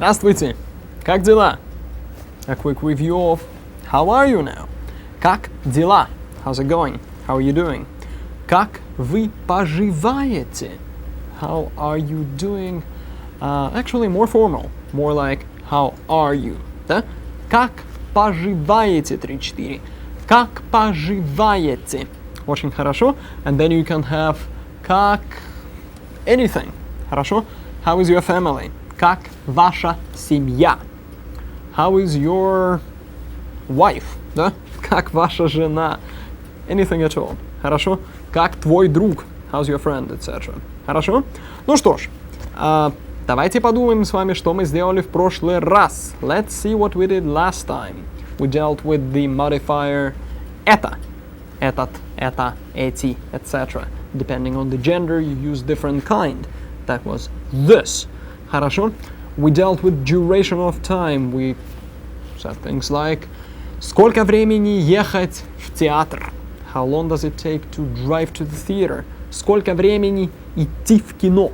Здравствуйте! Как дела? A quick review of how are you now? Как дела? How's it going? How are you doing? Как вы поживаете? How are you doing? Actually more formal, more like how are you? Да? Как поживаете? 3-4. Как поживаете? Очень хорошо. And then you can have как anything. Хорошо? How is your family? Как ваша семья? How is your wife? Да? Как ваша жена? Anything at all. Хорошо? Как твой друг? How's your friend? Etc. Хорошо? Ну что ж, давайте подумаем с вами, что мы сделали в прошлый раз. Let's see what we did last time. We dealt with the modifier это. Этот, это, эти, etc. Depending on the gender, you use different kind. That was this. Хорошо? We dealt with duration of time. We said things like сколько времени ехать в театр? How long does it take to drive to the theater? Сколько времени идти в кино?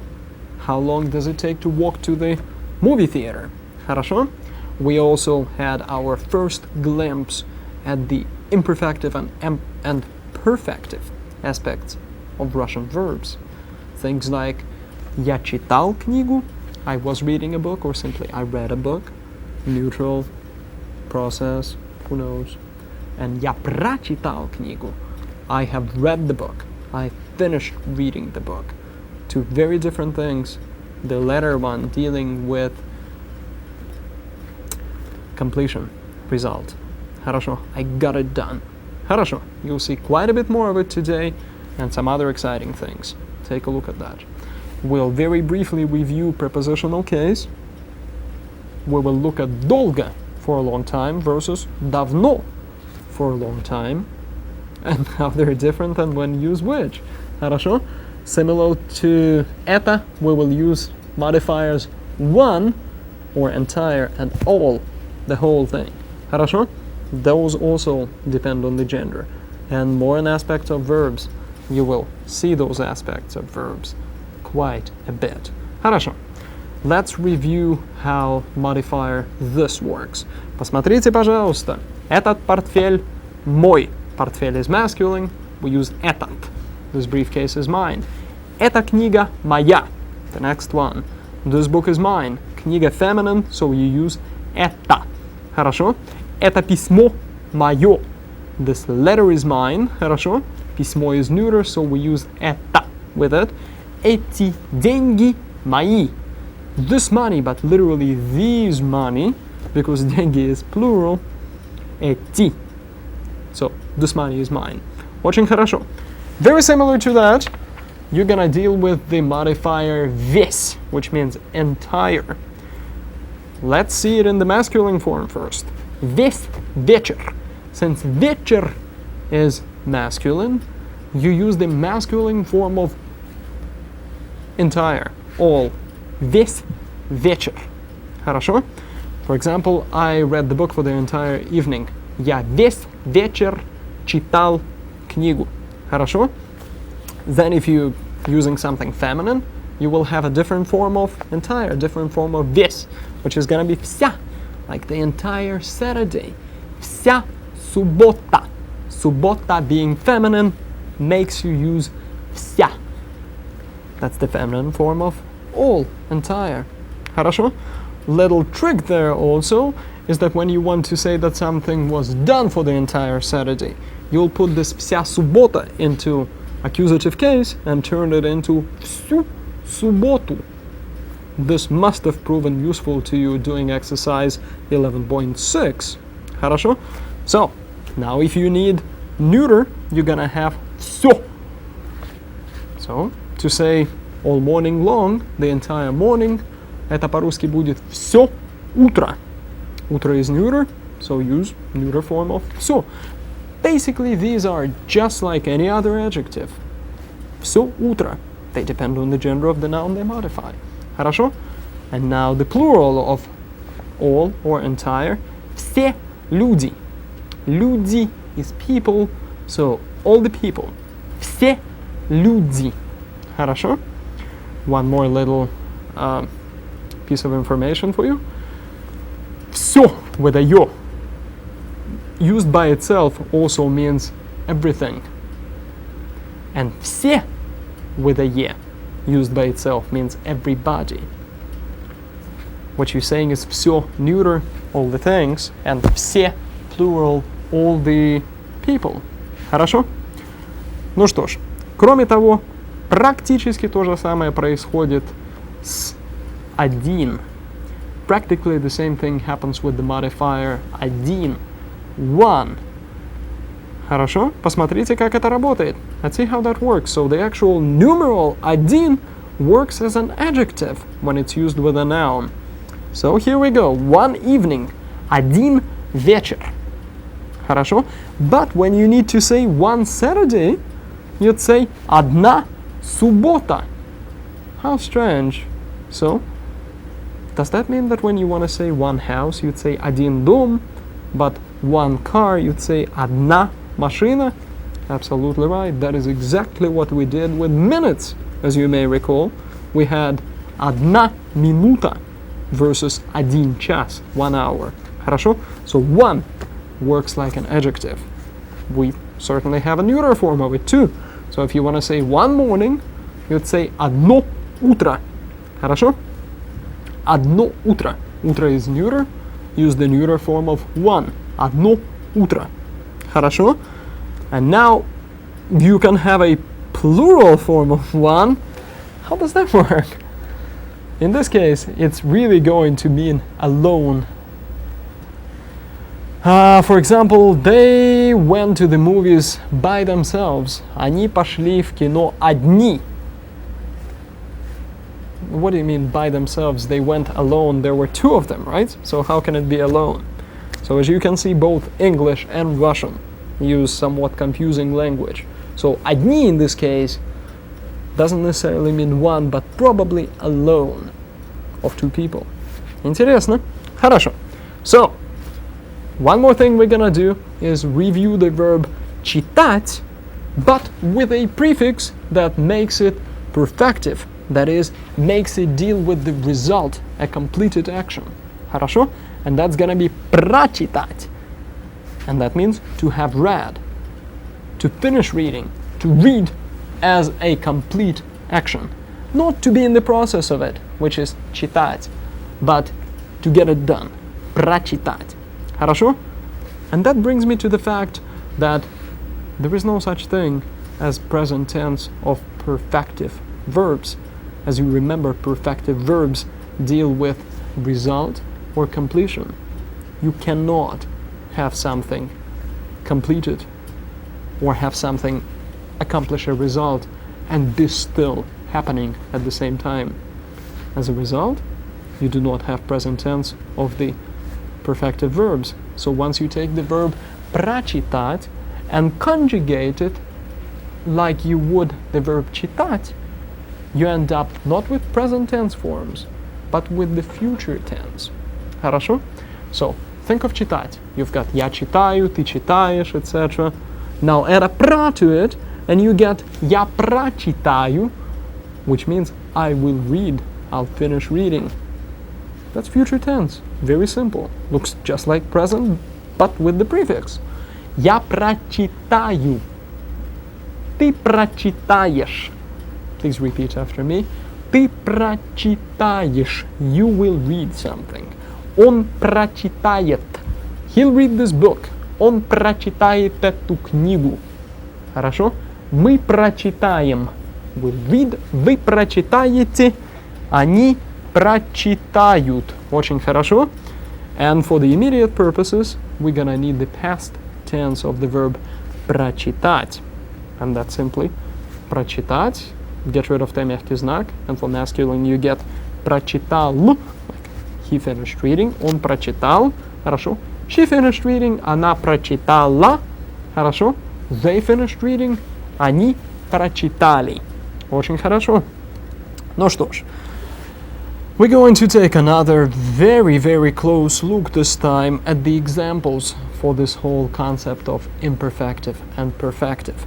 How long does it take to walk to the movie theater? Хорошо? We also had our first glimpse at the imperfective and perfective aspects of Russian verbs. Things like я читал книгу, I was reading a book, or simply I read a book. Neutral, process, who knows. And я прочитал книгу, I have read the book. I finished reading the book. Two very different things. The latter one dealing with completion, result. Хорошо, I got it done. Хорошо, you'll see quite a bit more of it today and some other exciting things. Take a look at that. We'll very briefly review prepositional case. We will look at долго for a long time versus давно for a long time, and how they're different and when use which. Хорошо? Similar to это, we will use modifiers one or entire and all, the whole thing. Хорошо? Those also depend on the gender. And more in aspects of verbs, you will see those aspects of verbs quite a bit. Хорошо. Let's review how modifier this works. Посмотрите, пожалуйста. Этот портфель мой. Портфель is masculine. We use этот. This briefcase is mine. Эта книга моя. The next one. This book is mine. Книга feminine, so you use это. Хорошо? Это письмо мое. This letter is mine. Хорошо? Письмо is neuter, so we use это with it. Эти деньги мои. This money, but literally these money, because деньги is plural. Эти. So, this money is mine. Очень хорошо. Very similar to that, you're gonna deal with the modifier весь, which means entire. Let's see it in the masculine form first. Весь вечер. Since вечер is masculine, you use the masculine form of entire, all. Весь вечер. Хорошо? For example, I read the book for the entire evening. Я весь вечер читал книгу. Хорошо? Then if you're using something feminine, you will have a different form of entire, different form of весь, which is gonna be вся, like the entire Saturday. Вся суббота. Суббота being feminine makes you use вся. That's the feminine form of all, entire. Хорошо? Little trick there also is that when you want to say that something was done for the entire Saturday, you'll put this вся суббота into accusative case and turn it into всю субботу. This must have proven useful to you doing exercise 11.6. Хорошо? So, now if you need neuter, you're gonna have всё. So, to say all morning long, the entire morning, это по-русски будет всё утро. Утро is neuter, so use neuter form of всё. Basically, these are just like any other adjective. Всё утро. They depend on the gender of the noun they modify. Хорошо? And now the plural of all or entire. Все люди. Люди is people, so all the people. Все люди. Хорошо? One more little piece of information for you. все with a yo used by itself also means everything. And все with a ye used by itself means everybody. What you're saying is все neuter, all the things, and все plural, all the people. Хорошо? Ну что ж, кроме того, практически то же самое происходит с один. Practically the same thing happens with the modifier один. One. Хорошо? Посмотрите, как это работает. Let's see how that works. So the actual numeral один works as an adjective when it's used with a noun. So here we go. One evening. Один вечер. Хорошо? But when you need to say one Saturday, you'd say одна суббота. How strange. So, does that mean that when you want to say one house, you'd say один дом, but one car, you'd say одна машина? Absolutely right. That is exactly what we did with minutes. As you may recall, we had одна минута versus один час, 1 hour. Хорошо? So one works like an adjective. We certainly have a neuter form of it too. So if you want to say one morning, you'd say одно утро. Хорошо? Одно утро. Утро is neuter. Use the neuter form of one. Одно утро. Хорошо? And now you can have a plural form of one. How does that work? In this case, it's really going to mean alone. For example, they went to the movies by themselves. Они пошли в кино одни. What do you mean by themselves? They went alone. There were two of them, right? So how can it be alone? So as you can see, both English and Russian use somewhat confusing language. So одни in this case doesn't necessarily mean one, but probably alone of two people. Интересно? Хорошо. So, one more thing we're gonna do is review the verb читать, but with a prefix that makes it perfective. That is, makes it deal with the result, a completed action. Хорошо? And that's gonna be прочитать. And that means to have read, to finish reading, to read as a complete action. Not to be in the process of it, which is читать, but to get it done. Прочитать. Хорошо? And that brings me to the fact that there is no such thing as present tense of perfective verbs. As you remember, perfective verbs deal with result or completion. You cannot have something completed or have something accomplish a result and be still happening at the same time. As a result, you do not have present tense of the perfective verbs. So once you take the verb прочитать and conjugate it like you would the verb читать, you end up not with present tense forms, but with the future tense. Хорошо? So, think of читать. You've got я читаю, ты читаешь, etc. Now add a pra to it, and you get я прочитаю, which means I will read, I'll finish reading. That's future tense. Very simple. Looks just like present, but with the prefix. Я прочитаю. Ты прочитаешь. Please repeat after me. Ты прочитаешь. You will read something. Он прочитает. He'll read this book. Он прочитает эту книгу. Хорошо? Мы прочитаем. We'll read. Вы прочитаете. Они прочитают. Очень хорошо. And for the immediate purposes, we're gonna need the past tense of the verb прочитать. And that's simply прочитать. Get rid of the мягкий знак. And for masculine, you get прочитал. Like he finished reading. Он прочитал. Хорошо. She finished reading. Она прочитала. Хорошо. They finished reading. Они прочитали. Очень хорошо. Ну что ж. We're going to take another very, very close look this time at the examples for this whole concept of imperfective and perfective.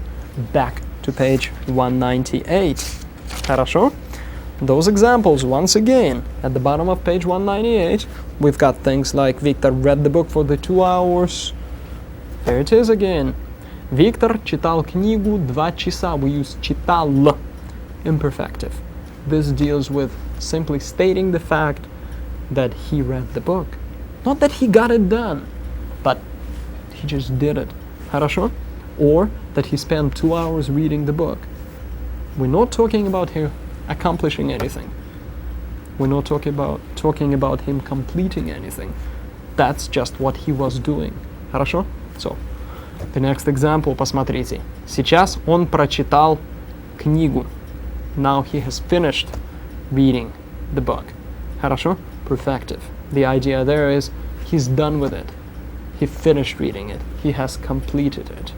Back to page 198. Хорошо? those examples, once again, at the bottom of page 198, we've got things like Victor read the book for the 2 hours. There it is again. Victor читал книгу 2 часа. We use читал, imperfective. This deals with simply stating the fact that he read the book. Not that he got it done, but he just did it. Хорошо? Or that he spent 2 hours reading the book. We're not talking about him accomplishing anything. We're not talking about him completing anything. That's just what he was doing. Хорошо? So, the next example, посмотрите. Сейчас он прочитал книгу. Now he has finished reading the book. Хорошо? Perfective. The idea there is he's done with it. He finished reading it. He has completed it.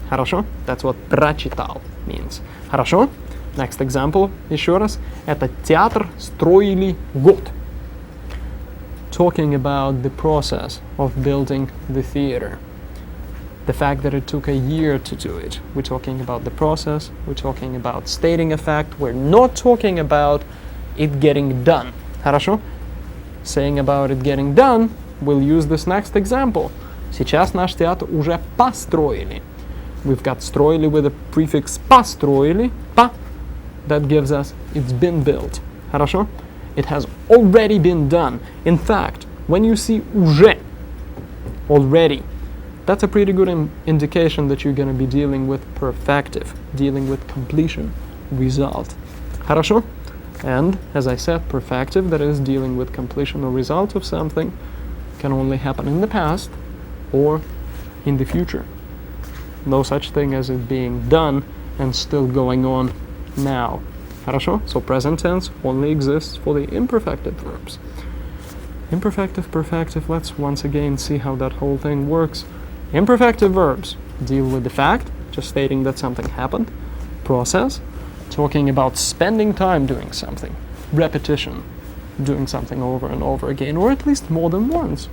Хорошо? That's what прочитал means. Хорошо? Next example, еще раз. Этот театр строили год. Talking about the process of building the theater. The fact that it took a year to do it. We're talking about the process. We're talking about stating a fact. We're not talking about it getting done. Хорошо? Saying about it getting done, we'll use this next example. Сейчас наш театр уже построили. We've got строили with the prefix построили, па. That gives us it's been built. Хорошо? It has already been done. In fact, when you see уже, already, that's a pretty good indication that you're going to be dealing with perfective, dealing with completion, result. Хорошо? And, as I said, perfective, that is dealing with completion or result of something, can only happen in the past or in the future. No such thing as it being done and still going on now. Хорошо? So present tense only exists for the imperfective verbs. Imperfective, perfective, let's once again see how that whole thing works. Imperfective verbs deal with the fact, just stating that something happened. Process, talking about spending time doing something. Repetition, doing something over and over again, or at least more than once.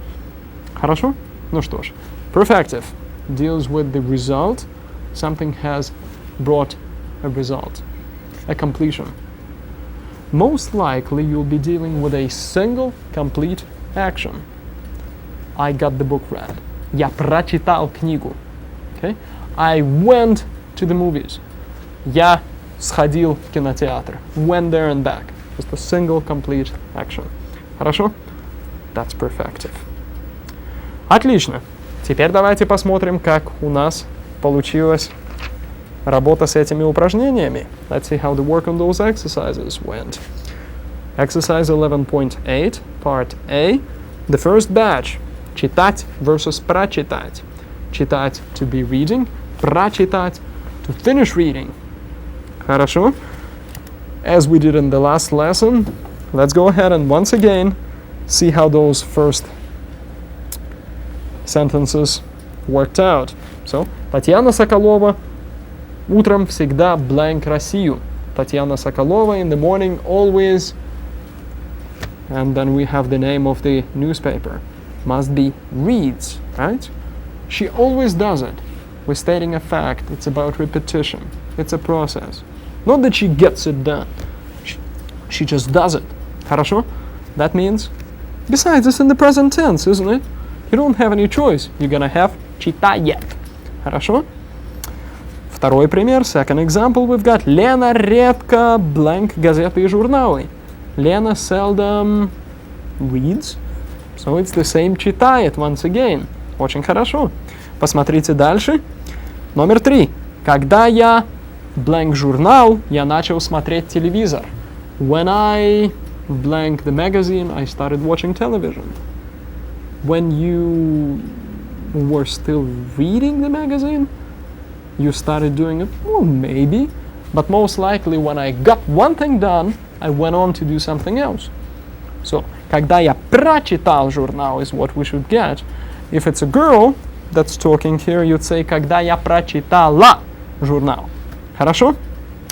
Хорошо? Ну что ж. Perfective deals with the result. Something has brought a result, a completion. Most likely you'll be dealing with a single complete action. I got the book read. Я прочитал книгу. Okay? I went to the movies. Я сходил в кинотеатр. Went there and back. Just a single complete action. Хорошо? That's perfective. Отлично. Теперь давайте посмотрим, как у нас получилась работа с этими упражнениями. Let's see how the work on those exercises went. Exercise 11.8, part A. The first batch. Читать versus прочитать. Читать to be reading. Прочитать to finish reading. Хорошо? As we did in the last lesson, let's go ahead and once again see how those first sentences worked out. So, Татьяна Соколова утром всегда blank Россию. Татьяна Соколова in the morning always, and then we have the name of the newspaper. Must be reads, right? She always does it. We're stating a fact. It's about repetition. It's a process. Not that she gets it done. She just does it. Хорошо? That means, besides, it's in the present tense, isn't it? You don't have any choice. You're gonna have читает. Хорошо? Второй пример, second example, we've got Лена редко blank газеты и журналы. Lena seldom reads, so it's the same читает once again. Очень хорошо. Посмотрите дальше. Номер 3. Когда я blank журнал, я начал смотреть телевизор. When I blank the magazine, I started watching television. When you were still reading the magazine, you started doing it? Well, maybe. But most likely when I got one thing done, I went on to do something else. So, когда я прочитал журнал is what we should get. If it's a girl that's talking here, you'd say когда я прочитала журнал. Хорошо?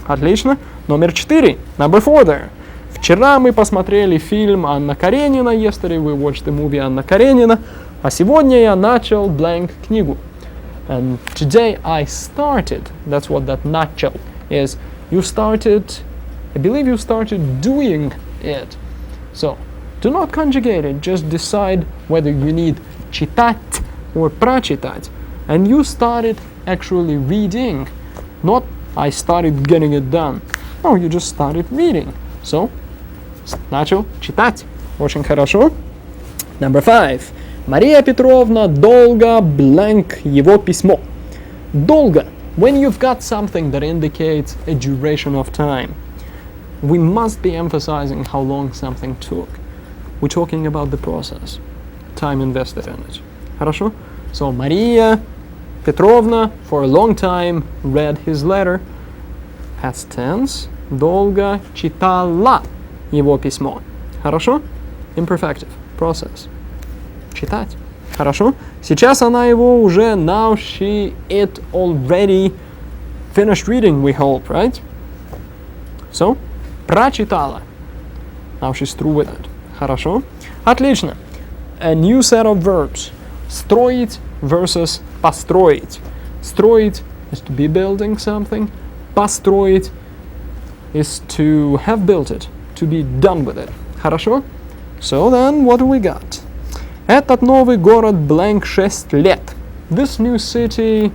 Отлично. Номер 4. Number 4 there. Вчера мы посмотрели фильм Анна Каренина. Yesterday we watched the movie Анна Каренина. А сегодня я начал blank книгу. And today I started. That's what that начал is. You started I believe you started doing it. So, do not conjugate it, just decide whether you need читать or прочитать. And you started actually reading, not I started getting it done. No, you just started reading. So, начал читать. Очень хорошо. Number 5. Мария Петровна долго blank его письмо. Долго. When you've got something that indicates a duration of time, we must be emphasizing how long something took. We're talking about the process, time invested in it. Хорошо? So, Maria Petrovna, for a long time, read his letter. Past tense. Долго читала его письмо. Хорошо? Imperfective. Process. Читать. Хорошо? Сейчас она его уже, now it already finished reading, we hope, right? So, прочитала. Now she's through with it. Хорошо? Отлично. A new set of verbs. Строить versus построить. Строить is to be building something. Построить is to have built it, to be done with it. Хорошо? So then, what do we got? Этот новый город blank 6 лет. This new city,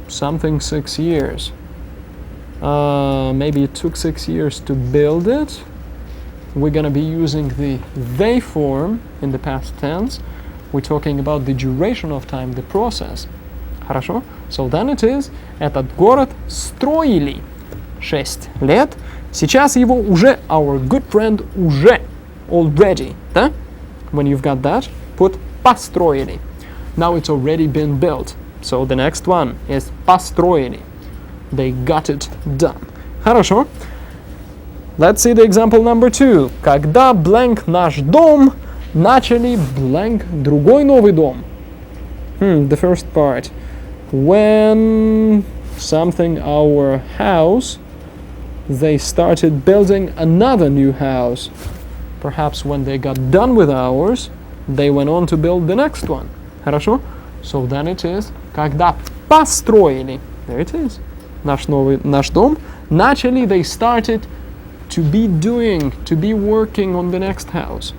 something 6 years. Maybe it took 6 years to build it. We're gonna be using the they form in the past tense. We're talking about the duration of time, the process. Хорошо? So then it is, этот город строили 6 лет. Сейчас его уже, our good friend, уже, already, да? When you've got that, put построили. Now it's already been built. So the next one is построили. They got it done. Хорошо. Let's see the example number 2. Когда blank наш дом, начали blank другой новый дом. The first part. When something our house, they started building another new house. Perhaps when they got done with ours, they went on to build the next one. Хорошо? So then it is, когда построили, there it is, наш дом, начали, they started to be doing, to be working on the next house.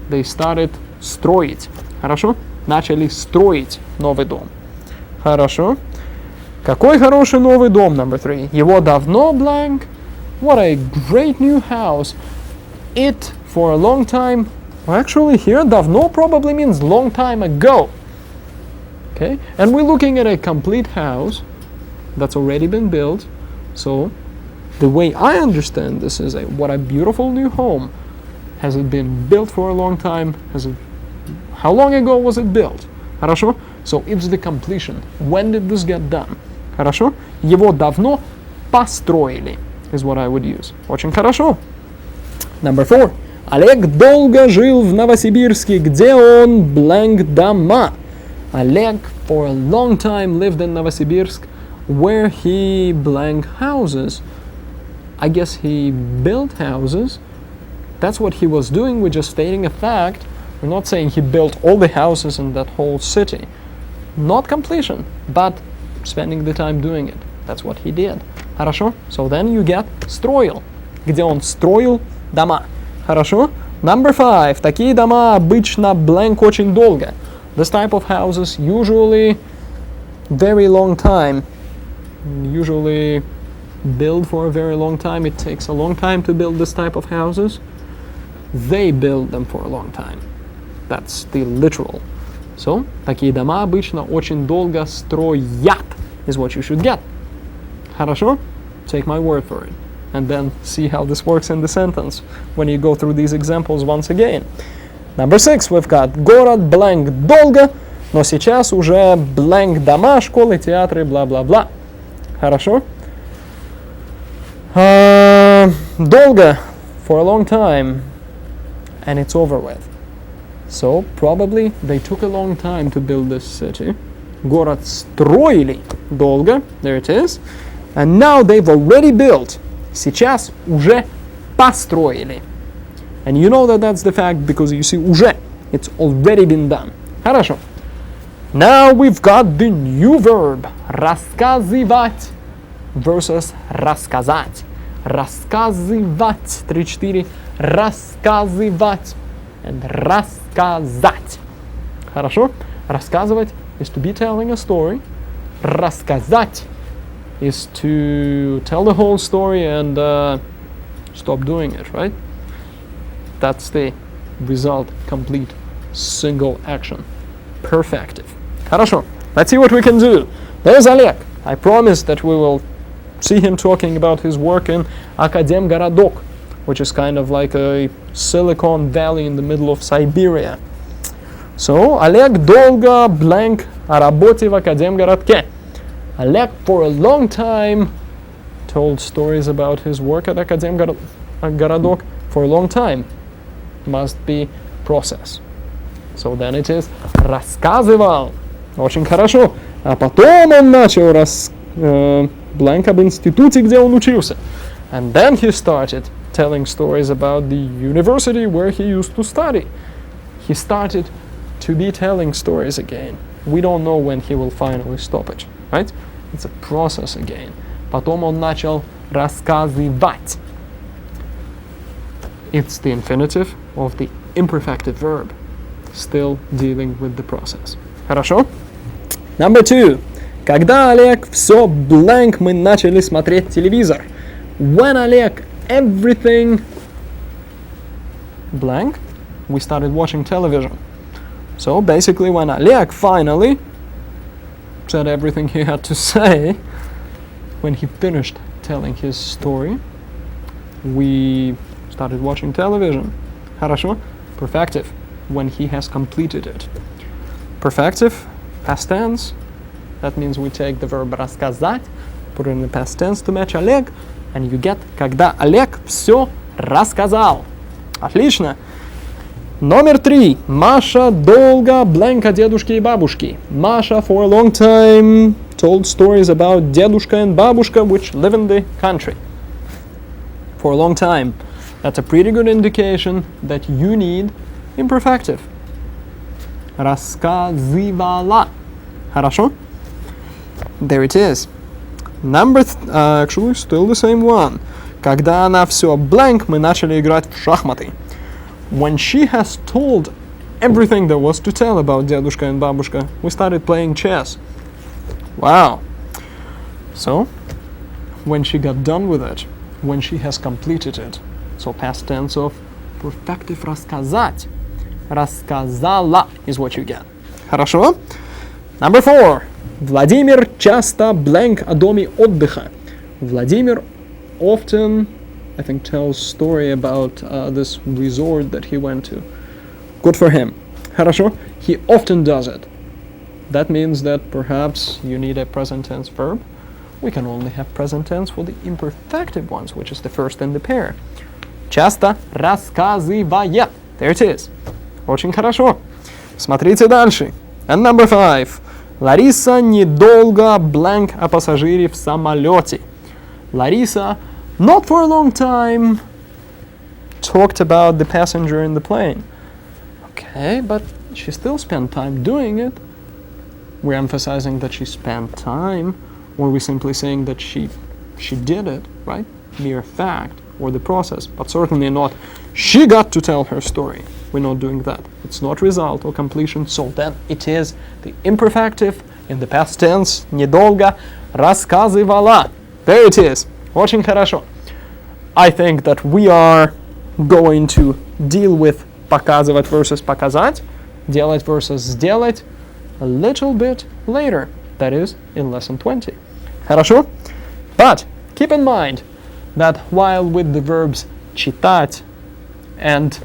They started строить. Хорошо? Начали строить новый дом. Хорошо? Какой хороший новый дом, number 3. Его давно blank. What a great new house. It, for a long time, well, actually here, давно probably means long time ago. Okay? And we're looking at a complete house that's already been built. So, the way I understand this is what a beautiful new home. Has it been built for a long time? How long ago was it built? Хорошо? So, it's the completion. When did this get done? Хорошо? Его давно построили is what I would use. Очень хорошо. Number 4. Олег долго жил в Новосибирске, где он blank дома. Олег for a long time lived in Novosibirsk, where he blank houses. I guess he built houses. That's what he was doing. We're just stating a fact. We're not saying he built all the houses in that whole city. Not completion, but spending the time doing it. That's what he did. Хорошо? So then you get строил. Где он строил дома. Хорошо? Number 5. Такие дома обычно blank очень долго. This type of houses usually very long time. Usually build for a very long time. It takes a long time to build this type of houses. They build them for a long time. That's the literal. So, такие дома обычно очень долго строят is what you should get. Хорошо? Take my word for it. And then see how this works in the sentence when you go through these examples once again. Number 6, we've got город blank долго, но сейчас уже blank дома, школы, театры, бла-бла-бла. Хорошо? Долго, for a long time, and it's over with. So, probably they took a long time to build this city. Город строили долго, there it is. And now they've already built. Сейчас уже построили. And you know that that's the fact because you see уже. It's already been done. Хорошо. Now we've got the new verb. Рассказывать versus рассказать. рассказывать. 3-4. Рассказывать. And рассказать. Хорошо? Рассказывать is to be telling a story. Рассказать is to tell the whole story and stop doing it, right? That's the result, complete, single action. Perfective. Хорошо. Let's see what we can do. There's Олег. I promise that we will see him talking about his work in Академгородок, which is kind of like a Silicon Valley in the middle of Siberia. So, Олег долго blank о работе в Академгородке. Олег for a long time told stories about his work at Академгородок for a long time. Must be process. So then it is рассказывал. Очень хорошо. А потом он начал blank об институте, где он учился. And then he started telling stories about the university where he used to study. He started to be telling stories again. We don't know when he will finally stop it, right? It's a process again. Потом он начал рассказывать. It's the infinitive of the imperfective verb, still dealing with the process. Хорошо? Number 2. Когда Олег все blank, мы начали смотреть телевизор. When Олег everything blank, we started watching television. So basically when Олег finally said everything he had to say, when he finished telling his story, we started watching television. Хорошо? Perfective, when he has completed it. Perfective, past tense, that means we take the verb рассказать, put it in the past tense to match Олег, and you get когда Олег все рассказал. Отлично. Номер 3. Маша долго blank о дедушке и бабушке. Маша for a long time told stories about дедушка and бабушка which live in the country. For a long time. That's a pretty good indication that you need imperfective. Рассказывала. Хорошо? There it is. Number actually still the same one. Когда она все blank, мы начали играть в шахматы. When she has told everything there was to tell about дедушка and бабушка, we started playing chess. Wow. So, when she got done with it, when she has completed it, so past tense of perfective рассказать. Рассказала is what you get. Хорошо? Number 4. Владимир часто blank о доме отдыха. Vladimir often, I think, tells story about this resort that he went to. Good for him. Хорошо? He often does it. That means that perhaps you need a present tense verb. We can only have present tense for the imperfective ones, which is the first in the pair. Часто рассказывая. There it is. Очень хорошо. Смотрите дальше. And number 5. Лариса недолго blank о пассажире в самолете. Larissa, not for a long time, talked about the passenger in the plane. Okay, but she still spent time doing it. We're emphasizing that she spent time, or we're simply saying that she did it, right? Mere fact, or the process, but certainly not she got to tell her story. We're not doing that. It's not result or completion, so then it is the imperfective in the past tense, недолго рассказывала. There it is. Очень хорошо. I think that we are going to deal with показывать versus показать, делать versus сделать a little bit later. That is in lesson 20. Хорошо? But keep in mind that while with the verbs читать and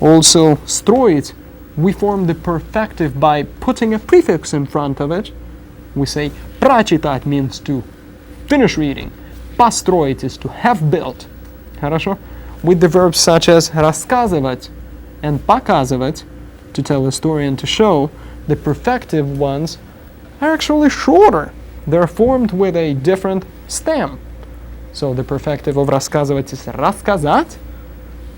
also строить, we form the perfective by putting a prefix in front of it. We say прочитать means to finish reading. Построить is to have built. Хорошо? With the verbs such as рассказывать and показывать, to tell a story and to show, the perfective ones are actually shorter. They're formed with a different stem. So the perfective of рассказывать is рассказать,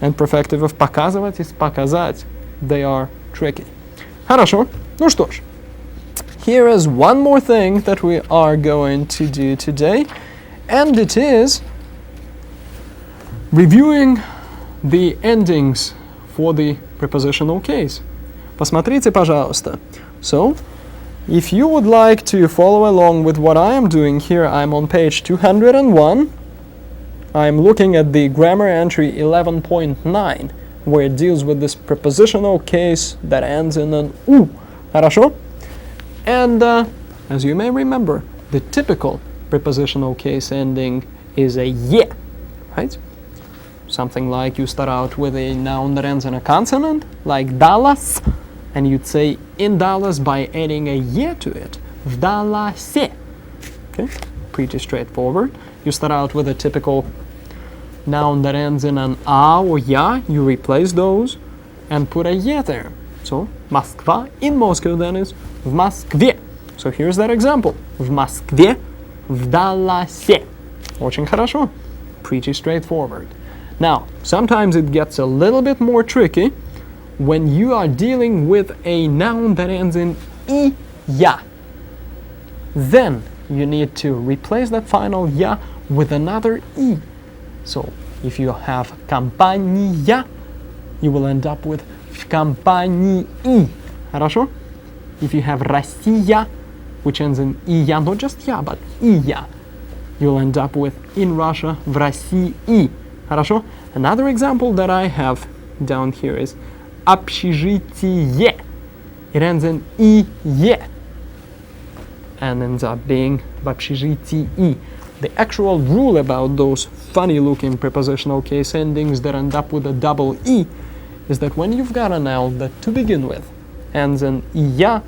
and perfective of показывать is показать. They are tricky. Хорошо? Ну что ж. Here is one more thing that we are going to do today, and it is Reviewing the endings for the prepositional case. Посмотрите, пожалуйста. So, if you would like to follow along with what I am doing here, I'm on page 201. I'm looking at the grammar entry 11.9, where it deals with this prepositional case that ends in an U. Хорошо? And as you may remember, the typical prepositional case ending is a ye, right? Something like you start out with a noun that ends in a consonant, like Dallas, and you'd say in Dallas by adding a ye to it. В Далласе. Okay, pretty straightforward. You start out with a typical noun that ends in an a or ya, you replace those and put a ye there. So, Москва, in Moscow then is в Москве. So here's that example. В Москве, в Далласе. Очень хорошо. Pretty straightforward. Now, sometimes it gets a little bit more tricky when you are dealing with a noun that ends in I, ya. Then you need to replace that final ya with another I. So, if you have компания, you will end up with в компании. Хорошо? If you have Россия, which ends in ия, not just я, but ия, you'll end up with in Russia, в России. Хорошо? Another example that I have down here is общежитие. It ends in ие and ends up being в общежитии. The actual rule about those funny looking prepositional case endings that end up with a double E is that when you've got a noun that to begin with ends in ия,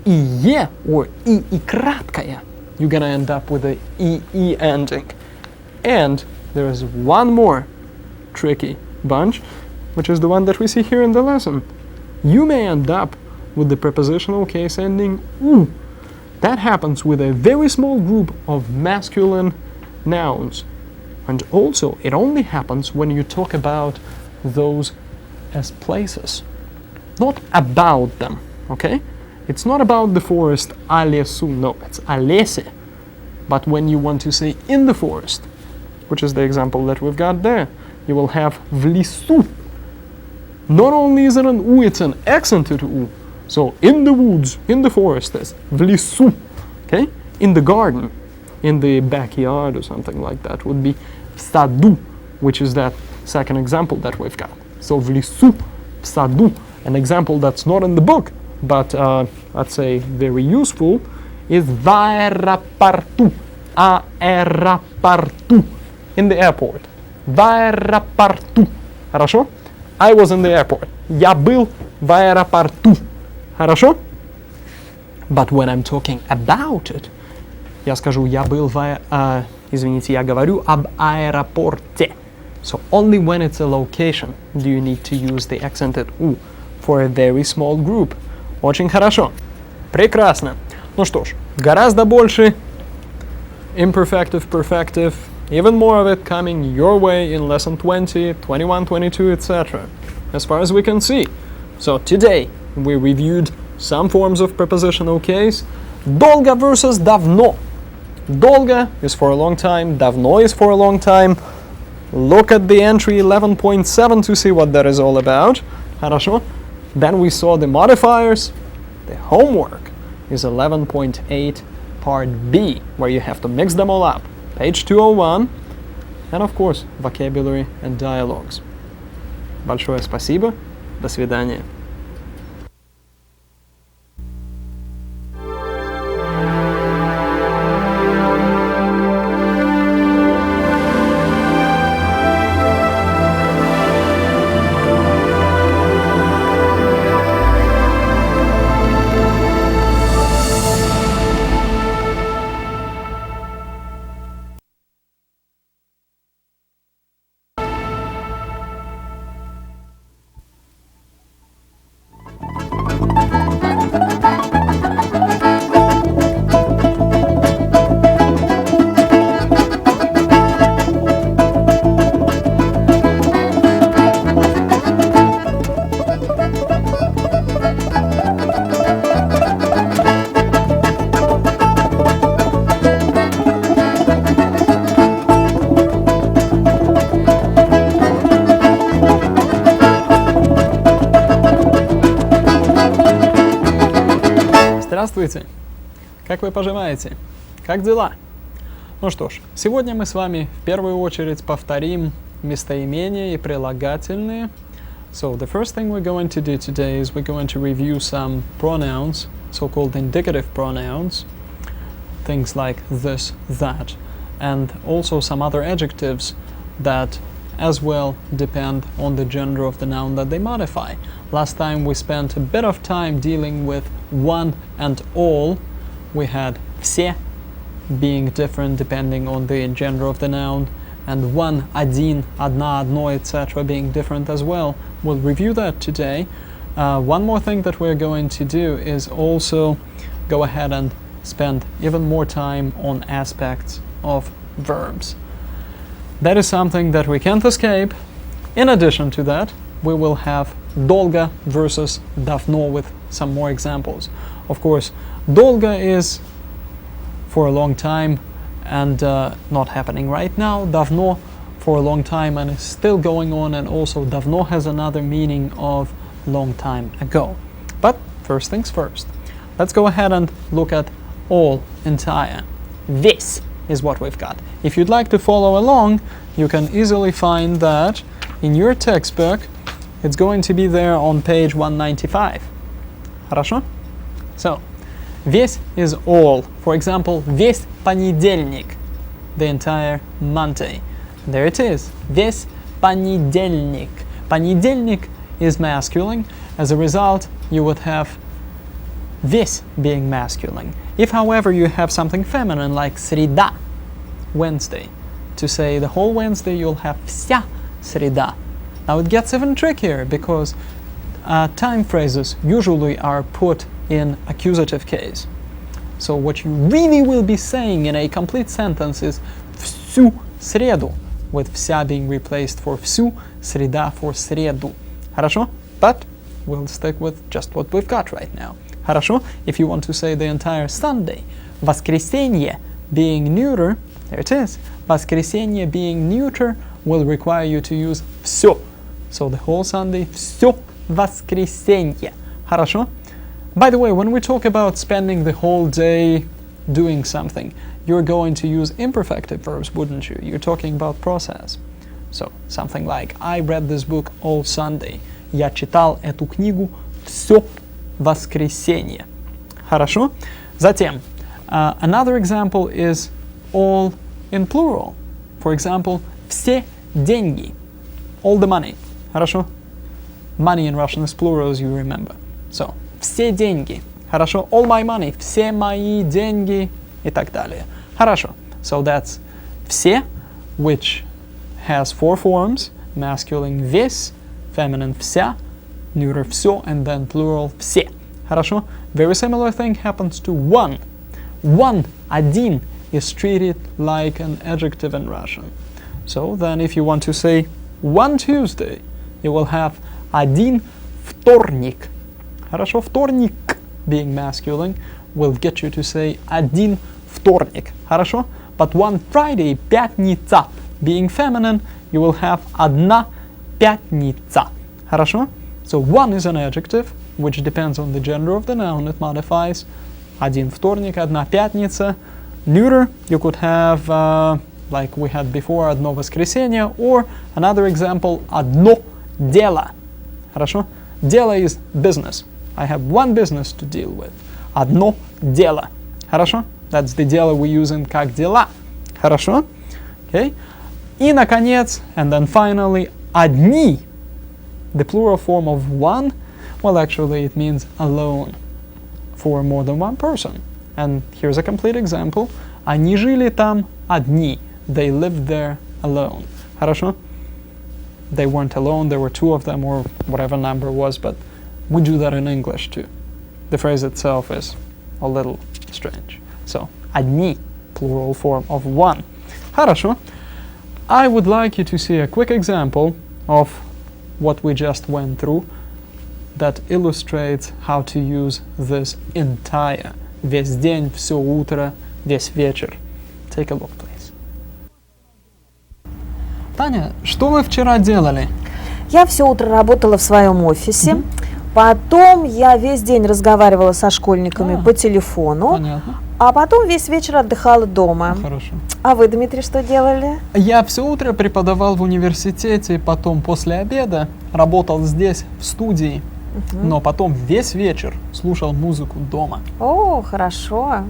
ие, or и краткая, you're gonna end up with a EE ending. And there is one more tricky bunch, which is the one that we see here in the lesson. You may end up with the prepositional case ending U. That happens with a very small group of masculine nouns. And also, it only happens when you talk about those as places, not about them, okay? It's not about the forest, a лесу, no, it's a лесе. But when you want to say in the forest, which is the example that we've got there, you will have в лесу. Not only is it an U, it's an accented U. So in the woods, in the forest, is в лесу. Okay? In the garden, in the backyard or something like that would be в саду, which is that second example that we've got. So в лесу, в саду. An example that's not in the book, but I'd say very useful, is в аэропорту. Аэропорту. In the airport. В аэропорту. Хорошо? I was in the airport. Я был в аэропорту. Хорошо? But when I'm talking about it, я скажу, я был извините, я говорю об аэропорте. So only when it's a location do you need to use the accented U for a very small group. Очень хорошо. Прекрасно. Ну что ж, гораздо больше imperfective, perfective, even more of it coming your way in lesson 20, 21, 22, etc. As far as we can see. So today we reviewed some forms of prepositional case. Долго versus давно. Долго is for a long time, давно is for a long time. Look at the entry 11.7 to see what that is all about. Хорошо? Then we saw the modifiers. The homework is 11.8 part B, where you have to mix them all up. Page 201. And of course, vocabulary and dialogues. Большое спасибо. До свидания. Здравствуйте! Как вы поживаете? Как дела? Ну что ж, сегодня мы с вами в первую очередь повторим местоимения и прилагательные. So the first thing we're going to do today is we're going to review some pronouns, so-called indicative pronouns, things like this, that, and also some other adjectives that as well depend on the gender of the noun that they modify. Last time we spent a bit of time dealing with one and all. We had все being different depending on the gender of the noun, and one, один, одна, одно, etc. being different as well. We'll review that today. One more thing that we're going to do is also go ahead and spend even more time on aspects of verbs. That is something that we can't escape. In addition to that, we will have долго versus давно with some more examples. Of course, долго is for a long time and not happening right now. Давно for a long time and is still going on, and also давно has another meaning of long time ago. But first things first. Let's go ahead and look at all, entire. Весь is what we've got. If you'd like to follow along, you can easily find that in your textbook. It's going to be there on page 195. Хорошо? So, весь is all. For example, весь понедельник, the entire Monday. There it is. Весь понедельник. Понедельник is masculine. As a result, you would have весь being masculine. If, however, you have something feminine like среда, Wednesday, to say the whole Wednesday, you'll have вся среда. Now it gets even trickier because time phrases usually are put in accusative case. So what you really will be saying in a complete sentence is всю среду, with вся being replaced for всю, среда for среду. Хорошо? But we'll stick with just what we've got right now. Хорошо? If you want to say the entire Sunday, воскресенье being neuter, there it is. Воскресенье being neuter will require you to use всё. So the whole Sunday, всё воскресенье. Хорошо? By the way, when we talk about spending the whole day doing something, you're going to use imperfective verbs, wouldn't you? You're talking about process. So something like, I read this book all Sunday. Я читал эту книгу всё воскресенье. Хорошо? Затем, another example is all in plural. For example, все деньги. All the money. Хорошо? Money in Russian is plural, as you remember. So, все деньги. Хорошо? All my money. Все мои деньги. И так далее. Хорошо. So that's все, which has four forms. Masculine весь, feminine вся, neuter всё, and then plural все. Хорошо? Very similar thing happens to one. One, один, is treated like an adjective in Russian. So then if you want to say one Tuesday, you will have один вторник. Хорошо? Вторник being masculine will get you to say один вторник. Хорошо? But one Friday, пятница, being feminine, you will have одна пятница. Хорошо? So one is an adjective, which depends on the gender of the noun it modifies. Один вторник, одна пятница. Neuter, you could have, like we had before, одно воскресенье, or another example, одно дело. Хорошо? Дело is business. I have one business to deal with. Одно дело. Хорошо? That's the дело we use in как дела. Хорошо? Okay? И, наконец, and then finally, одни. The plural form of one, well, actually, it means alone, for more than one person. And here's a complete example. Они жили там одни. They lived there alone. Хорошо? They weren't alone, there were two of them, or whatever number was, but we do that in English too. The phrase itself is a little strange. So, одни, plural form of one. Хорошо? I would like you to see a quick example of what we just went through that illustrates how to use this entire. Весь день, все утро, весь вечер. Take a look, please. Таня, что вы вчера делали? Я все утро работала в своем офисе. Потом я весь день разговаривала со школьниками по телефону. Понятно. А потом весь вечер отдыхала дома. Хорошо. А вы, Дмитрий, что делали? Я все утро преподавал в университете, потом после обеда работал здесь, в студии, но потом весь вечер слушал музыку дома. О, хорошо.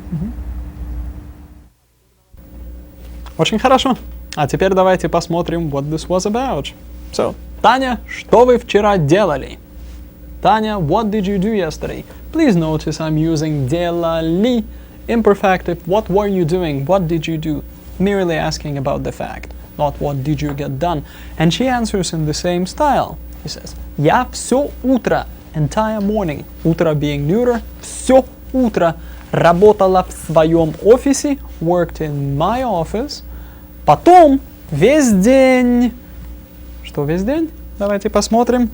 Очень хорошо. А теперь давайте посмотрим, what this was about. So, Таня, что вы вчера делали? Таня, what did you do yesterday? Please notice I'm using делали, imperfective. What were you doing? What did you do? Merely asking about the fact, not what did you get done. And she answers in the same style. She says, я все утро, entire morning, утро being neuter, все утро работала в своем офисе, worked in my office. Потом весь день, что весь день? Давайте посмотрим.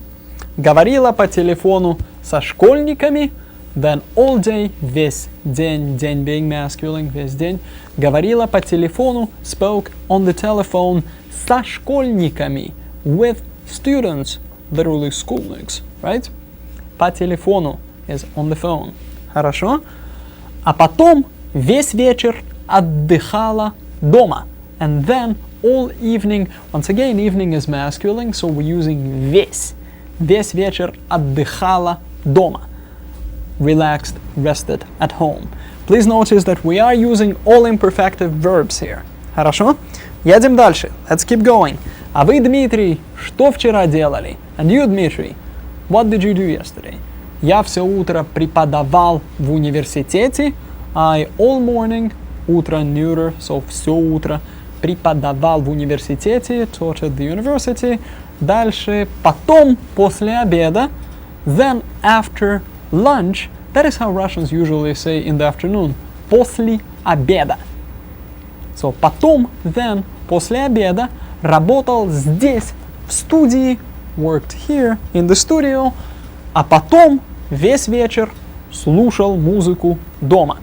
Говорила по телефону со школьниками. Then all day, весь день, день being masculine, весь день. Говорила по телефону, spoke on the telephone со школьниками, with students, literally schoolniks, right? По телефону is on the phone. Хорошо? А потом весь вечер отдыхала дома. And then all evening, once again, evening is masculine, so we're using весь. Весь вечер отдыхала дома. Relaxed, rested at home. Please notice that we are using all imperfective verbs here. Хорошо? Едем дальше. Let's keep going. А вы, Дмитрий, что вчера делали? And you, Dmitry, what did you do yesterday? Я все утро преподавал в университете. I all morning, утро neuter, so все утро преподавал в университете, taught at the university. Дальше, потом, после обеда, then after lunch, that is how Russians usually say in the afternoon, после обеда. So, потом, then, после обеда, работал здесь, в студии, worked here, in the studio, а потом, весь вечер, слушал музыку дома.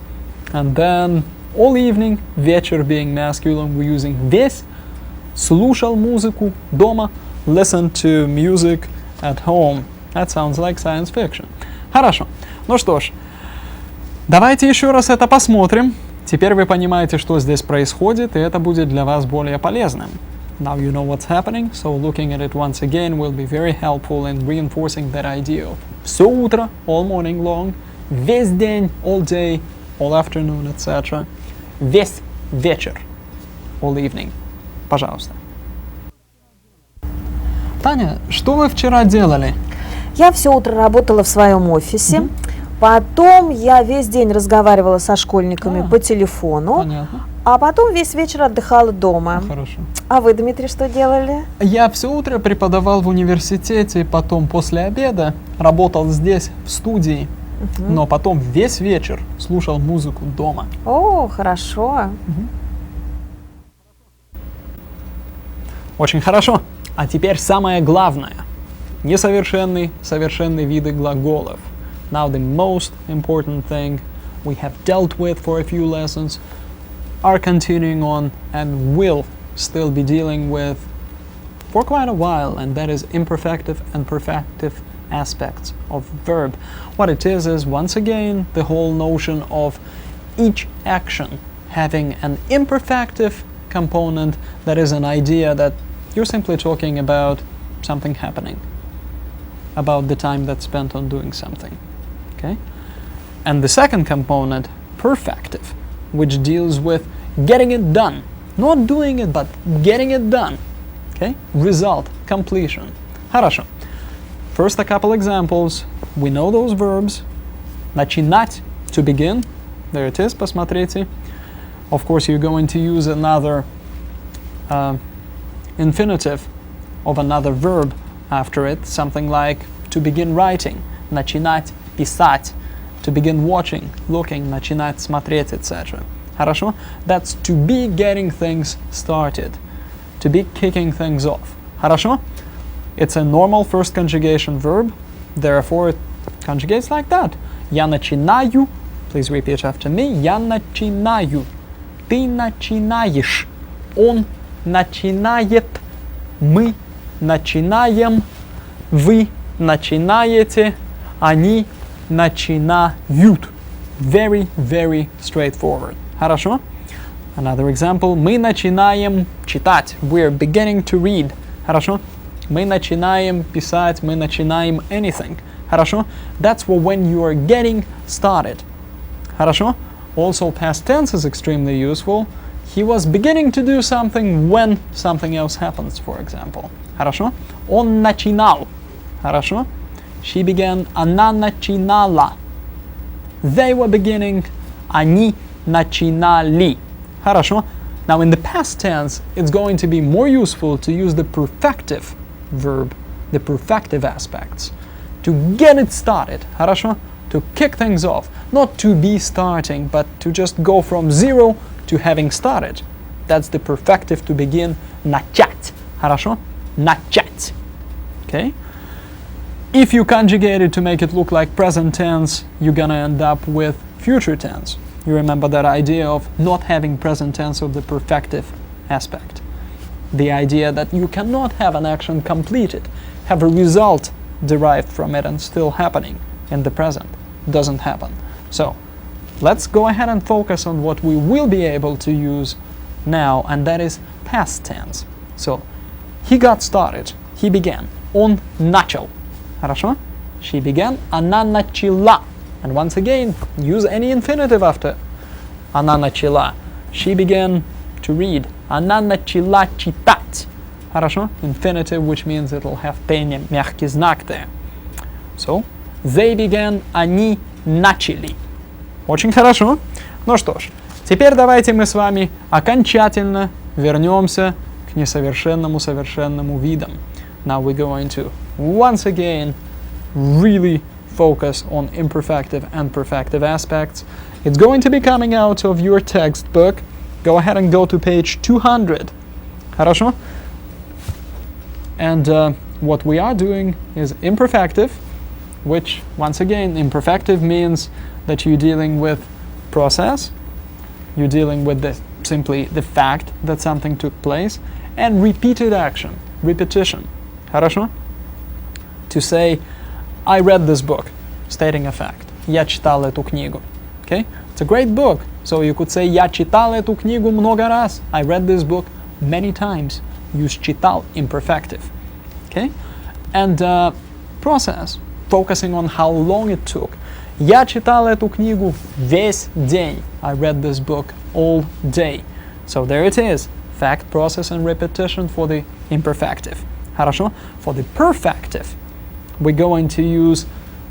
And then, all evening, вечер being masculine, we're using весь, слушал музыку дома, listen to music at home. That sounds like science fiction. Хорошо. Ну что ж, давайте еще раз это посмотрим. Теперь вы понимаете, что здесь происходит, и это будет для вас более полезным. Now you know what's happening, so looking at it once again will be very helpful in reinforcing that idea of все утро, all morning long, весь день, all day, all afternoon, etc. Весь вечер, all evening. Пожалуйста. Таня, что вы вчера делали? Я все утро работала в своем офисе. Потом я весь день разговаривала со школьниками по телефону. Понятно. А потом весь вечер отдыхала дома. Хорошо. А вы, Дмитрий, что делали? Я все утро преподавал в университете, потом после обеда работал здесь, в студии, но потом весь вечер слушал музыку дома. О, хорошо. Очень хорошо. А теперь самое главное. Несовершенный, совершенный виды глаголов. Now the most important thing we have dealt with for a few lessons, are continuing on and will still be dealing with for quite a while, and that is imperfective and perfective aspects of verb. What it is once again the whole notion of each action having an imperfective component, that is an idea that you're simply talking about something happening, about the time that's spent on doing something. Okay? And the second component, perfective, which deals with getting it done. Not doing it, but getting it done. Okay? Result, completion. Хорошо. First, a couple examples. We know those verbs. Начинать, to begin. There it is, посмотрите. Of course, you're going to use another infinitive of another verb after it. Something like to begin writing. Начинать писать. To begin watching, looking, начинать смотреть, etc. Хорошо? That's to be getting things started. To be kicking things off. Хорошо? It's a normal first conjugation verb. Therefore, it conjugates like that. Я начинаю. Please repeat after me. Я начинаю. Ты начинаешь. Он начинает. Мы начинаем. Вы начинаете. Они начинают. Very, very straightforward. Хорошо? Another example. Мы начинаем читать. We're beginning to read. Хорошо? Мы начинаем писать. Мы начинаем anything. Хорошо? That's when you are getting started. Хорошо? Also, past tense is extremely useful. He was beginning to do something when something else happens, for example. Хорошо? Он начинал. Хорошо? She began. Она начинала. They were beginning. Они начинали. Хорошо? Now, in the past tense, it's going to be more useful to use the perfective verb, the perfective aspects, to get it started. Хорошо? To kick things off. Not to be starting, but to just go from zero to having started. That's the perfective to begin. Начать. Хорошо? Начать. Okay? If you conjugate it to make it look like present tense, you're gonna end up with future tense. You remember that idea of not having present tense of the perfective aspect. The idea that you cannot have an action completed, have a result derived from it and still happening in the present. Doesn't happen. So, let's go ahead and focus on what we will be able to use now, and that is past tense. So, he got started. He began. Он начал. Хорошо? She began. Она начала. And once again, use any infinitive after она начала. She began to read. Она начала читать. Хорошо? Infinitive, which means it'll have мягкий знак there. So, they began. Они начали. Очень хорошо. Ну что ж, теперь давайте мы с вами окончательно вернемся к несовершенному совершенному видам. Now we're going to once again really focus on imperfective and perfective aspects. It's going to be coming out of your textbook. Go ahead and go to page 200. Хорошо? And what we are doing is imperfective, which once again, imperfective means that you're dealing with process, you're dealing with simply the fact that something took place, and repeated action, repetition. Хорошо? To say, I read this book, stating a fact. Я читал эту книгу. Okay? It's a great book. So you could say, я читал эту книгу много раз. I read this book many times. Use читал, imperfective. Okay? And process, focusing on how long it took. Я читал эту книгу весь день. I read this book all day. So there it is. Fact, process, and repetition for the imperfective. Хорошо? For the perfective, we're going to use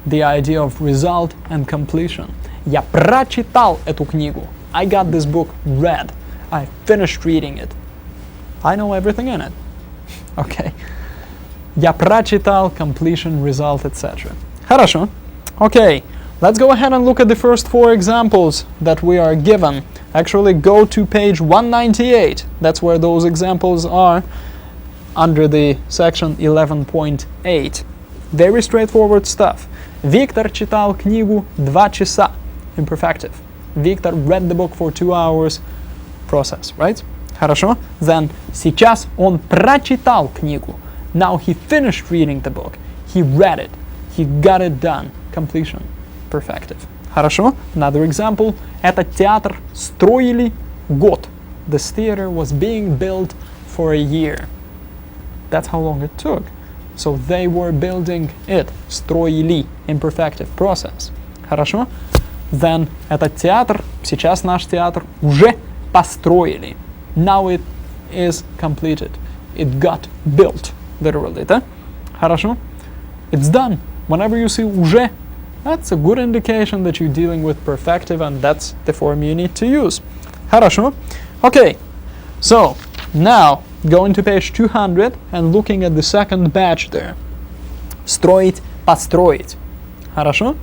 the idea of result and completion. Я прочитал эту книгу. I got this book read. I finished reading it. I know everything in it. Okay. Я прочитал, completion, result, etc. Хорошо. Okay. Let's go ahead and look at the first four examples that we are given. Actually, go to page 198. That's where those examples are, under the section 11.8. Very straightforward stuff. Виктор читал книгу 2 часа. Imperfective. Victor read the book for 2 hours. Process, right? Хорошо. Then, сейчас он прочитал книгу. Now he finished reading the book. He read it. He got it done. Completion. Perfective. Хорошо. Another example. Этот театр строили год. This theater was being built for a year. That's how long it took. So they were building it. Строили. Imperfective. Process. Хорошо. Then этот театр, сейчас наш театр уже построили. Now it is completed. It got built. Literally, да? Хорошо. It's done. Whenever you see уже, that's a good indication that you're dealing with perfective, and that's the form you need to use. Хорошо. Okay. So, now, going to page 200 and looking at the second batch there. Строить, построить. Хорошо?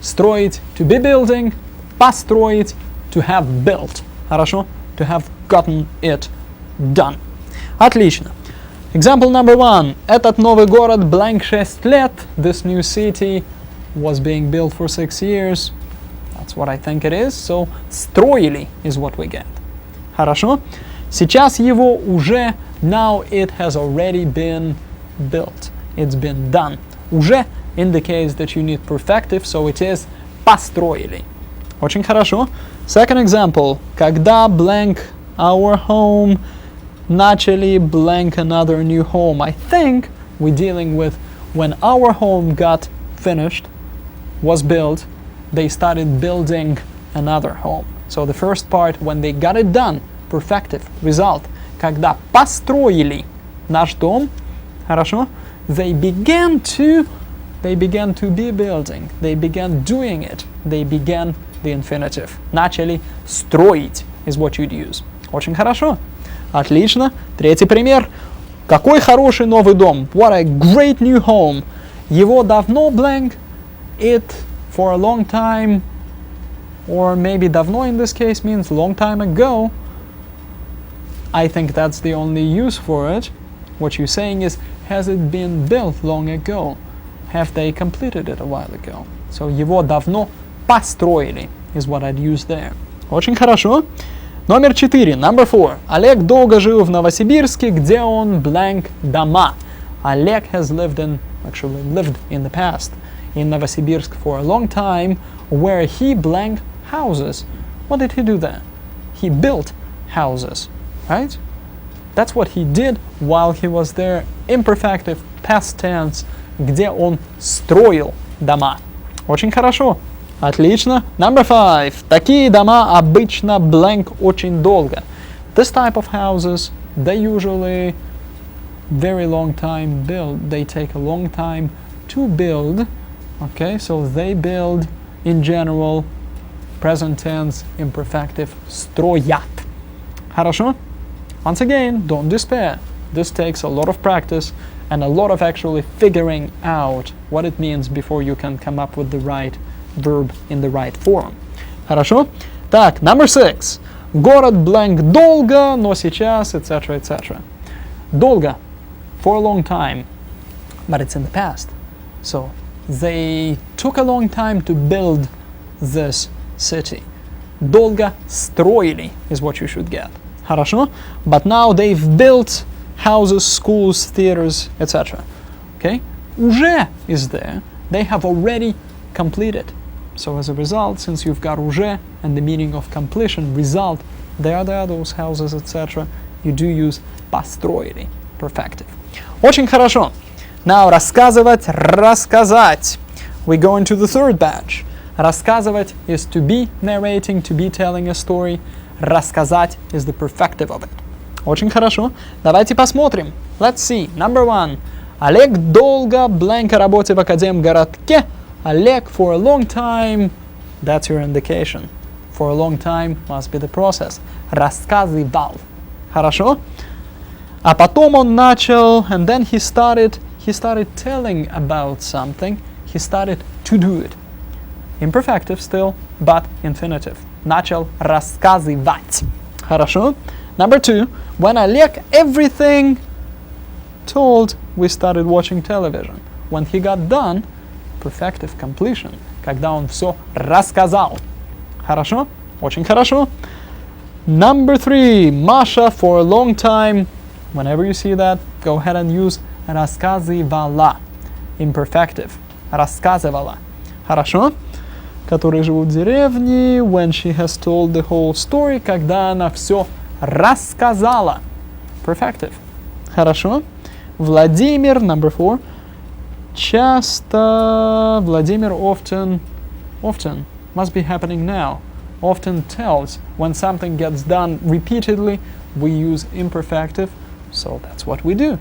Строить, to be building. Построить, to have built. Хорошо? To have gotten it done. Отлично. Example number 1. Этот новый город blank 6 лет. This new city was being built for 6 years. That's what I think it is. So, строили is what we get. Хорошо? Сейчас его уже, now it has already been built. It's been done. Уже indicates that you need perfective, so it is построили. Очень хорошо. Second example. Когда blank our home начали blank another new home. I think we're dealing with when our home got finished, was built, they started building another home. So the first part, when they got it done, perfective, result. Когда построили наш дом, хорошо, they began to be building, they began doing it, they began the infinitive. Начали строить is what you'd use. Очень хорошо. Отлично. Третий пример. Какой хороший новый дом. What a great new home. Его давно blank. It for a long time. Or maybe давно in this case means long time ago. I think that's the only use for it. What you're saying is, has it been built long ago? Have they completed it a while ago? So его давно построили is what I'd use there. Очень хорошо. Номер 4, number 4. Олег долго жил в Новосибирске, где он blank дома. Олег has lived in the past in Novosibirsk for a long time, where he blank houses. What did he do there? He built houses, right? That's what he did while he was there. Imperfective, past tense, где он строил дома. Очень хорошо. Отлично. Number 5. Такие дома обычно blank очень долго. This type of houses, they usually very long time build. They take a long time to build. Okay, so they build in general present tense, imperfective, строят. Хорошо? Once again, don't despair. This takes a lot of practice and a lot of actually figuring out what it means before you can come up with the right verb in the right form. Хорошо? Так, number 6. Город blank долго, но сейчас, etc., etc. Долго, for a long time, but it's in the past. So, they took a long time to build this city. Долго строили is what you should get. Хорошо? But now they've built houses, schools, theaters, etc. Okay? Уже is there. They have already completed. So as a result, since you've got уже and the meaning of completion, result, there are those houses, etc., you do use построили, perfective. Очень хорошо. Now, рассказывать, рассказать. We go into the third batch. Рассказывать is to be narrating, to be telling a story. Рассказать is the perfective of it. Очень хорошо. Давайте посмотрим. Let's see. Number 1. Олег долго blank о работе в Академгородке. Олег for a long time. That's your indication. For a long time must be the process. Рассказывал. Хорошо? А потом он начал, and then he started telling about something. He started to do it. Imperfective still, but infinitive. Начал рассказывать. Хорошо? Number 2. When Олег everything told, we started watching television. When he got done, perfective completion. Когда он все рассказал. Хорошо? Очень хорошо. Number 3. Masha for a long time. Whenever you see that, go ahead and use рассказывала. Imperfective. Рассказывала. Хорошо? Которые живут в деревне. When she has told the whole story. Когда она все рассказала. Perfective. Хорошо? Владимир, number 4. Часто, Vladimir often, must be happening now. Often tells. When something gets done repeatedly, we use imperfective. So that's what we do.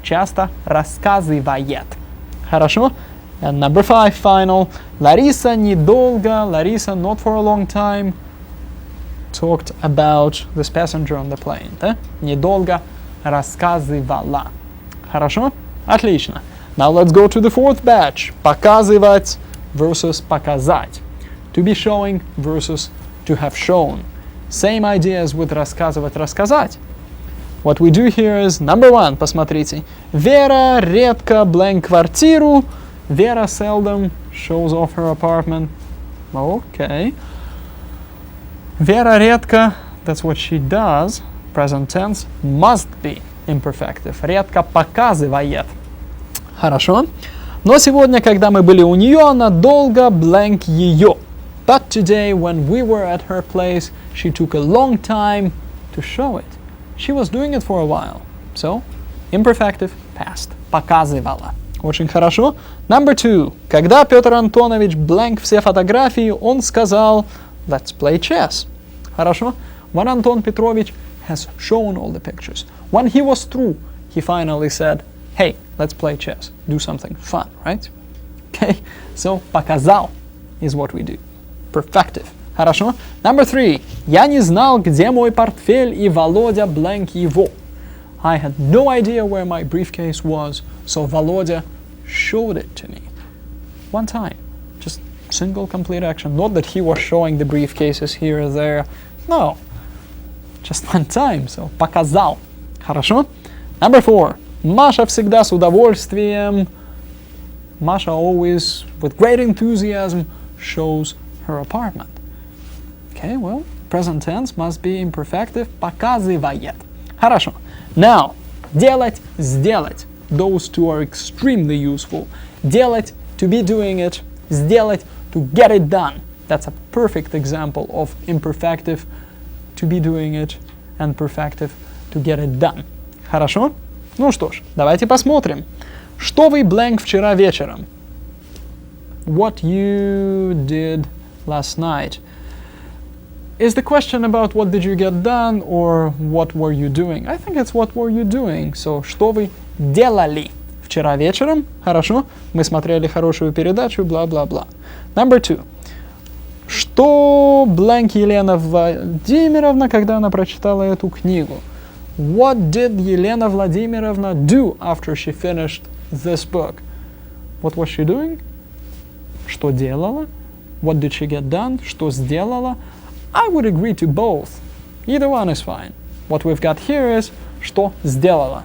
Часто рассказывает. Хорошо? And number 5, final. Larisa недолго, Larisa not for a long time, talked about this passenger on the plane. Да? Недолго рассказывала. Хорошо? Отлично. Now let's go to the fourth batch. Показывать versus показать. To be showing versus to have shown. Same idea as with рассказывать, рассказать. What we do here is, number 1, посмотрите. Вера редко blank квартиру. Vera seldom shows off her apartment. Okay. Вера редко, that's what she does. Present tense must be imperfective. Редко показывает. Хорошо. Но сегодня, когда мы были у нее, она долго blank ее. But today, when we were at her place, she took a long time to show it. She was doing it for a while. So, imperfective, past. Показывала. Очень хорошо. Number 2. Когда Петр Антонович blank все фотографии, он сказал, let's play chess. Хорошо. When Anton Petrovich has shown all the pictures. When he was through, he finally said, hey, let's play chess. Do something fun, right? Okay. So, показал is what we do. Perfective. Хорошо. Number 3. Я не знал, где мой портфель, и Володя blank его. I had no idea where my briefcase was, so Volodya showed it to me. One time. Just single complete action. Not that he was showing the briefcases here or there. No. Just one time. So, показал. Хорошо. Number 4. Маша всегда с удовольствием. Masha always, with great enthusiasm, shows her apartment. Okay, well, present tense must be imperfective. Показывает. Хорошо. Now, делать, сделать. Those two are extremely useful. Делать, to be doing it. Сделать, to get it done. That's a perfect example of imperfective, to be doing it, and perfective, to get it done. Хорошо? Ну что ж, давайте посмотрим. Что вы blank вчера вечером? What you did last night. Is the question about what did you get done or what were you doing? I think it's what were you doing. So, что вы делали вчера вечером? Хорошо. Мы смотрели хорошую передачу, бла-бла-бла. Number 2. Что blank Елена Владимировна, когда она прочитала эту книгу? What did Елена Владимировна do after she finished this book? What was she doing? Что делала? What did she get done? Что сделала? I would agree to both. Either one is fine. What we've got here is что сделала.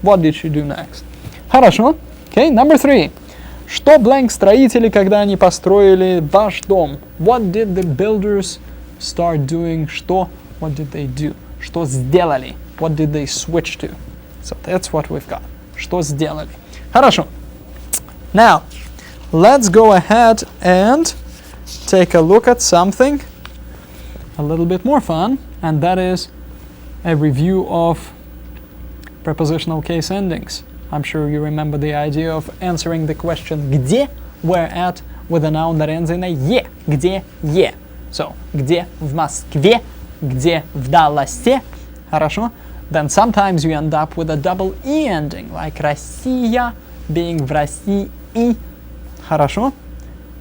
What did she do next? Хорошо. Okay, number 3. Что blank строители, когда они построили ваш дом? What did the builders start doing? Что? What did they do? Что сделали? What did they switch to? So that's what we've got. Что сделали? Хорошо. Now, let's go ahead and take a look at something a little bit more fun, and that is a review of prepositional case endings. I'm sure you remember the idea of answering the question где, where at, with a noun that ends in a е. Где, е. So, где в Москве, где в Далласе. Хорошо? Then sometimes you end up with a double E ending, like Россия being в России. Хорошо?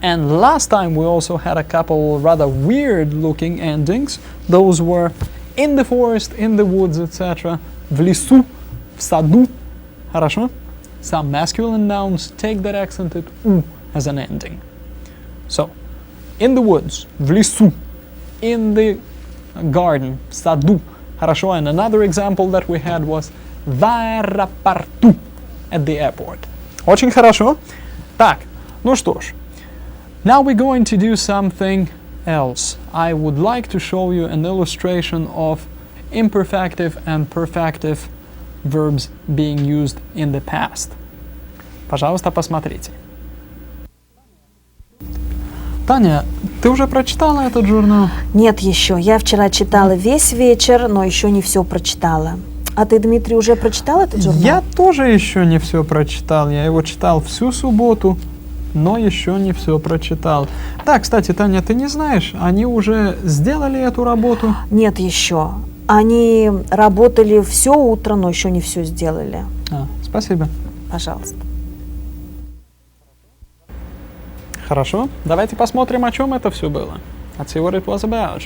And last time we also had a couple rather weird looking endings. Those were in the forest, in the woods, etc. В лесу, в саду. Хорошо? Some masculine nouns take that accented U as an ending. So, in the woods, в лесу, in the garden, в саду. Хорошо? And another example that we had was в аэропорту, at the airport. Очень хорошо. Так, ну что ж. Now we're going to do something else. I would like to show you an illustration of imperfective and perfective verbs being used in the past. Пожалуйста, посмотрите. Таня, ты уже прочитала этот журнал? Нет еще. Я вчера читала весь вечер, но еще не все прочитала. А ты, Дмитрий, уже прочитал этот журнал? Я тоже еще не все прочитал. Я его читал всю субботу, но еще не все прочитал. Да, кстати, Таня, ты не знаешь, они уже сделали эту работу? Нет еще. Они работали все утро, но еще не все сделали. Спасибо. Пожалуйста. Хорошо. Давайте посмотрим, о чем это все было. Let's see what it was about.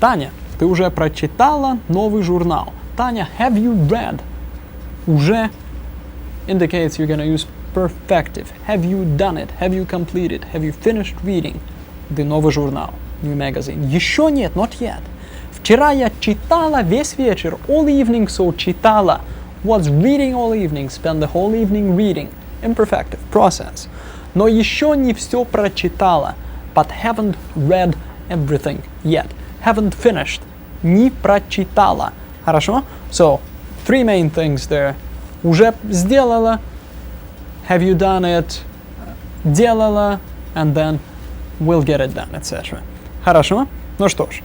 Таня, ты уже прочитала новый журнал. Таня, have you read? Уже indicates you're going to use perfective. Have you done it? Have you completed? Have you finished reading the новый журнал, new magazine? Еще нет, not yet. Вчера я читала весь вечер, all evening, so читала. Was reading all evening, spend the whole evening reading. Imperfective, process. Но еще не все прочитала, but haven't read everything yet. Haven't finished. Не прочитала. Хорошо? So, three main things there. Уже сделала. have you done it, делала, and then will get it done, etc. Хорошо? Ну что ж.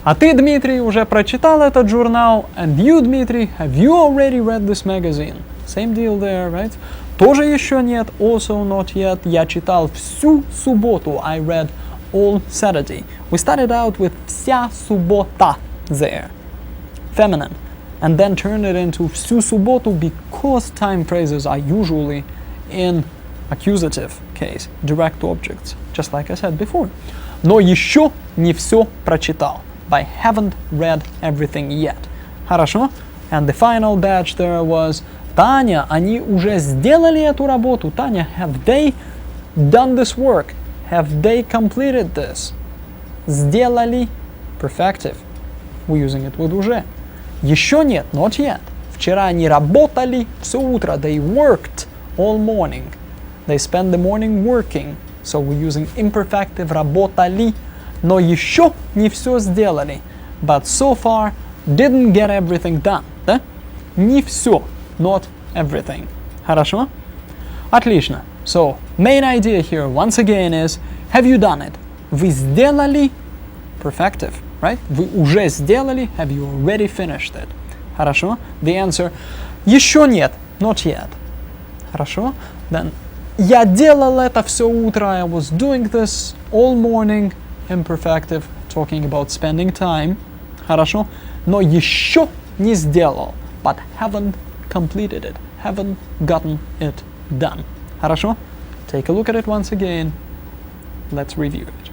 А ты, Дмитрий, уже прочитал этот журнал, and you, Дмитрий, have you already read this magazine? Same deal there, right? Тоже еще нет, also not yet. Я читал всю субботу, I read all Saturday. We started out with вся суббота there, feminine, and then turn it into всю субботу because time phrases are usually in accusative case, direct objects, just like I said before. Но еще не все прочитал. I haven't read everything yet. Хорошо? And the final batch there was Таня, они уже сделали эту работу. Таня, have they done this work? Have they completed this? Сделали, perfective. We're using it with уже. Еще нет, not yet. Вчера они работали все утро. They worked all morning. They spent the morning working. So we're using imperfective работали. Но еще не все сделали. But so far didn't get everything done. Да? Не все. Not everything. Хорошо? Отлично. So, main idea here once again is, have you done it? Вы сделали? Perfective, right? Вы уже сделали? Have you already finished it? Хорошо? The answer, еще нет. Not yet. Хорошо? Then, я делал это все утро. I was doing this all morning. Imperfective, talking about spending time. Хорошо? Но еще не сделал. But haven't completed it. Haven't gotten it done. Хорошо? Take a look at it once again. Let's review it.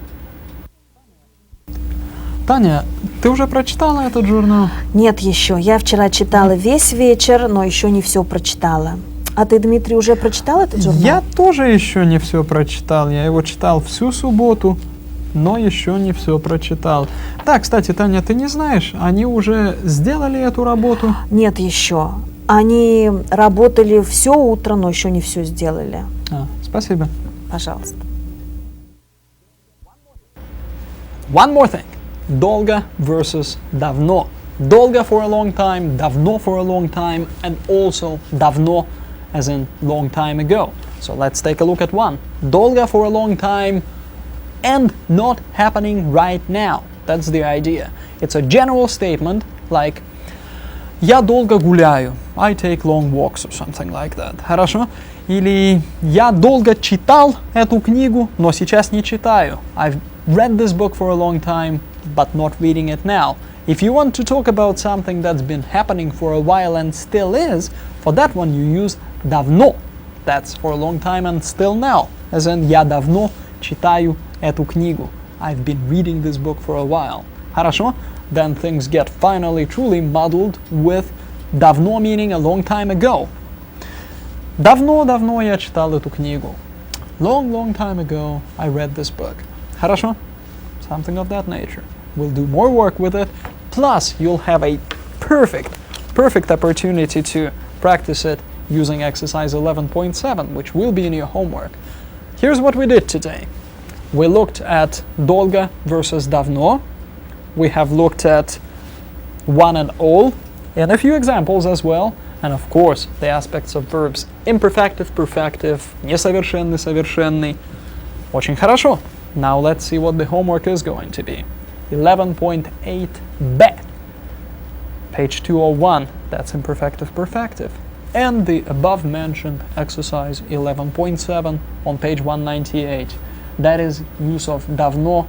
Таня, ты уже прочитала этот журнал? Нет еще. Я вчера читала весь вечер, но еще не все прочитала. А ты, Дмитрий, уже прочитал этот журнал? Я тоже еще не все прочитал. Я его читал всю субботу, но еще не все прочитал. Да, кстати, Таня, ты не знаешь, они уже сделали эту работу? Нет еще. Они работали все утро, но еще не все сделали. Спасибо. Пожалуйста. One more thing. Долго versus давно. Долго for a long time, давно for a long time, and also давно as in long time ago. So let's take a look at one. Долго for a long time and not happening right now. That's the idea. It's a general statement like я долго гуляю. I take long walks or something like that. Хорошо? Или я долго читал эту книгу, но сейчас не читаю. I've read this book for a long time, but not reading it now. If you want to talk about something that's been happening for a while and still is, for that one you use давно. That's for a long time and still now. As in, я давно читаю эту книгу. I've been reading this book for a while. Хорошо? Then things get finally truly muddled with давно meaning a long time ago. Давно я читал эту книгу. Long time ago I read this book. Хорошо? Something of that nature. We'll do more work with it. Plus, you'll have a perfect opportunity to practice it using exercise 11.7, which will be in your homework. Here's what we did today. We looked at долго versus давно. We have looked at one and all, and a few examples as well. And of course, the aspects of verbs imperfective, perfective, несовершенный, совершенный. Очень хорошо. Now let's see what the homework is going to be. 11.8b, page 201, that's imperfective, perfective. And the above mentioned exercise 11.7 on page 198. That is use of давно,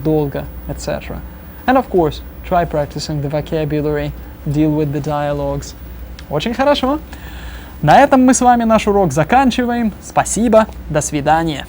долго, etc. And of course, try practicing the vocabulary, deal with the dialogues. Очень хорошо. На этом мы с вами наш урок заканчиваем. Спасибо. До свидания.